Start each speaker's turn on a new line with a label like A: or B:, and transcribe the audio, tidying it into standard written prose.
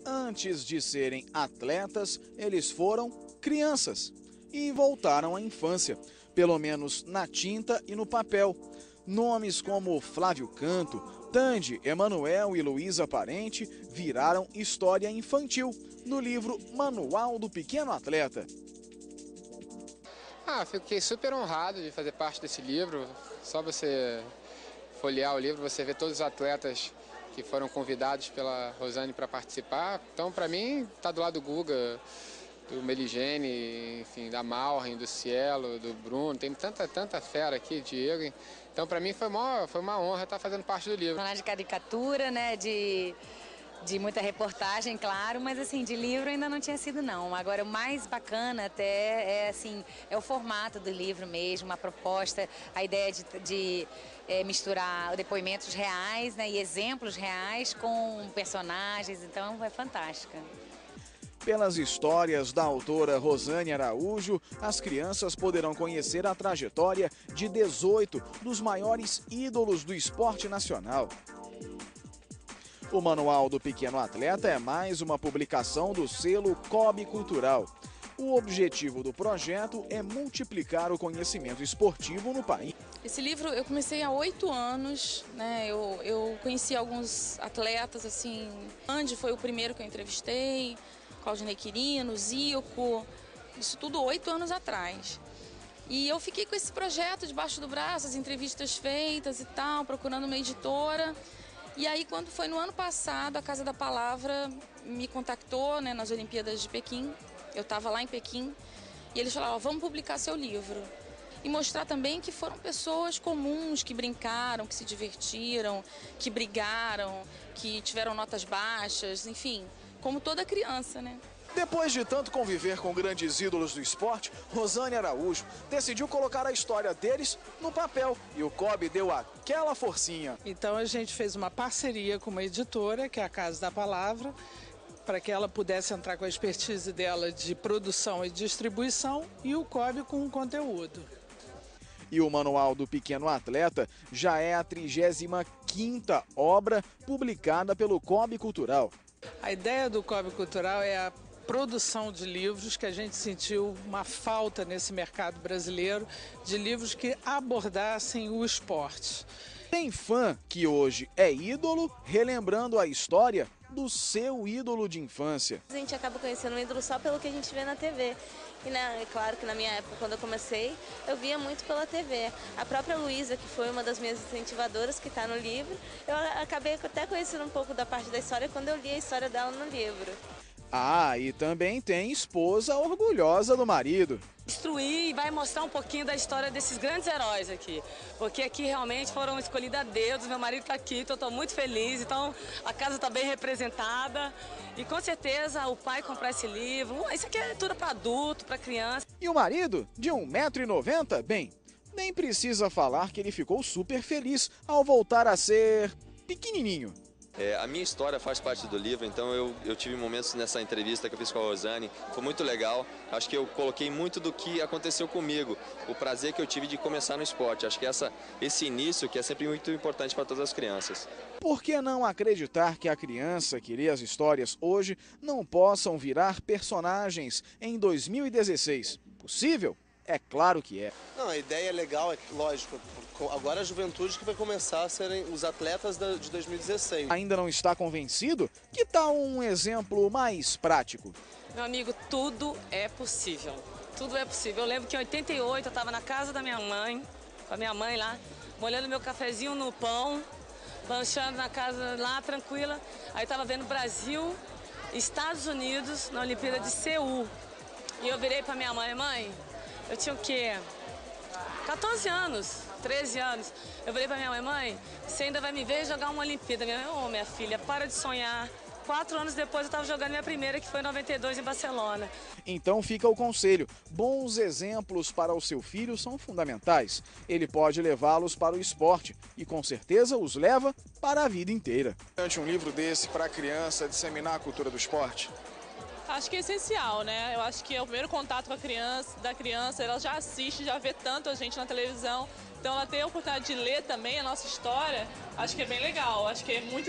A: Antes de serem atletas, eles foram crianças e voltaram à infância, pelo menos na tinta e no papel. Nomes como Flávio Canto, Tandy, Emanuel e Luísa Parente viraram história infantil no livro Manual do Pequeno Atleta.
B: Fiquei super honrado de fazer parte desse livro. Só você folhear o livro, você vê todos os atletas que foram convidados pela Rosane para participar. Então, para mim, tá do lado do Guga, do Meligeni, enfim, da Malrin, do Cielo, do Bruno. Tem tanta fera aqui, Diego. Então, para mim, foi uma honra estar fazendo parte do livro.
C: De caricatura, né, de muita reportagem, claro, mas assim, de livro ainda não tinha sido não. Agora o mais bacana até é o formato do livro mesmo, a proposta, a ideia de misturar depoimentos reais, né, e exemplos reais com personagens, então é fantástica.
A: Pelas histórias da autora Rosane Araújo, as crianças poderão conhecer a trajetória de 18 dos maiores ídolos do esporte nacional. O Manual do Pequeno Atleta é mais uma publicação do selo COB Cultural. O objetivo do projeto é multiplicar o conhecimento esportivo no país.
D: Esse livro eu comecei há 8 anos, né? Eu conheci alguns atletas, assim, Andy foi o primeiro que eu entrevistei, Claudinei Quirino, Zico, isso tudo 8 anos atrás. E eu fiquei com esse projeto debaixo do braço, as entrevistas feitas e tal, procurando uma editora. E aí, quando foi no ano passado, a Casa da Palavra me contactou, né, nas Olimpíadas de Pequim. Eu estava lá em Pequim e eles falaram, vamos publicar seu livro. E mostrar também que foram pessoas comuns, que brincaram, que se divertiram, que brigaram, que tiveram notas baixas, enfim, como toda criança, né?
A: Depois de tanto conviver com grandes ídolos do esporte, Rosane Araújo decidiu colocar a história deles no papel e o COB deu aquela forcinha.
E: Então a gente fez uma parceria com uma editora, que é a Casa da Palavra, para que ela pudesse entrar com a expertise dela de produção e distribuição e o COB com o conteúdo.
A: E o Manual do Pequeno Atleta já é a 35ª obra publicada pelo COB Cultural.
E: A ideia do COB Cultural é a produção de livros, que a gente sentiu uma falta nesse mercado brasileiro, de livros que abordassem o esporte.
A: Tem fã que hoje é ídolo, relembrando a história do seu ídolo de infância.
F: A gente acaba conhecendo um ídolo só pelo que a gente vê na TV. E é claro que na minha época, quando eu comecei, eu via muito pela TV. A própria Luísa, que foi uma das minhas incentivadoras, que está no livro, eu acabei até conhecendo um pouco da parte da história quando eu li a história dela no livro.
A: E também tem esposa orgulhosa do marido.
G: Instruir e vai mostrar um pouquinho da história desses grandes heróis aqui. Porque aqui realmente foram escolhidos a dedo, meu marido está aqui, então eu estou muito feliz. Então a casa está bem representada e com certeza o pai comprar esse livro, isso aqui é tudo para adulto, para criança.
A: E o marido, de 1,90 m, bem, nem precisa falar que ele ficou super feliz ao voltar a ser pequenininho.
H: A minha história faz parte do livro, então eu tive momentos nessa entrevista que eu fiz com a Rosane, foi muito legal. Acho que eu coloquei muito do que aconteceu comigo, o prazer que eu tive de começar no esporte. Acho que esse início que é sempre muito importante para todas as crianças.
A: Por que não acreditar que a criança que lê as histórias hoje não possam virar personagens em 2016? Possível? É claro que é.
I: Não, a ideia é legal, é lógico. Agora a juventude que vai começar a serem os atletas de 2016.
A: Ainda não está convencido? Que tal um exemplo mais prático?
G: Meu amigo, tudo é possível. Tudo é possível. Eu lembro que em 88 eu estava na casa da minha mãe, com a minha mãe lá, molhando meu cafezinho no pão, lanchando na casa lá, tranquila. Aí eu estava vendo Brasil, Estados Unidos, na Olimpíada de Seul. E eu virei para minha mãe, eu tinha o quê? 14 anos, 13 anos. Eu falei pra minha mãe, você ainda vai me ver jogar uma Olimpíada. Minha mãe, minha filha, para de sonhar. 4 anos depois eu estava jogando minha primeira, que foi em 92 em Barcelona.
A: Então fica o conselho, bons exemplos para o seu filho são fundamentais. Ele pode levá-los para o esporte e com certeza os leva para a vida inteira. Ante um livro desse para a criança disseminar a cultura do esporte?
J: Acho que é essencial, né? Eu acho que é o primeiro contato com a criança, ela já assiste, já vê tanto a gente na televisão, então ela tem a oportunidade de ler também a nossa história, acho que é bem legal, acho que é muito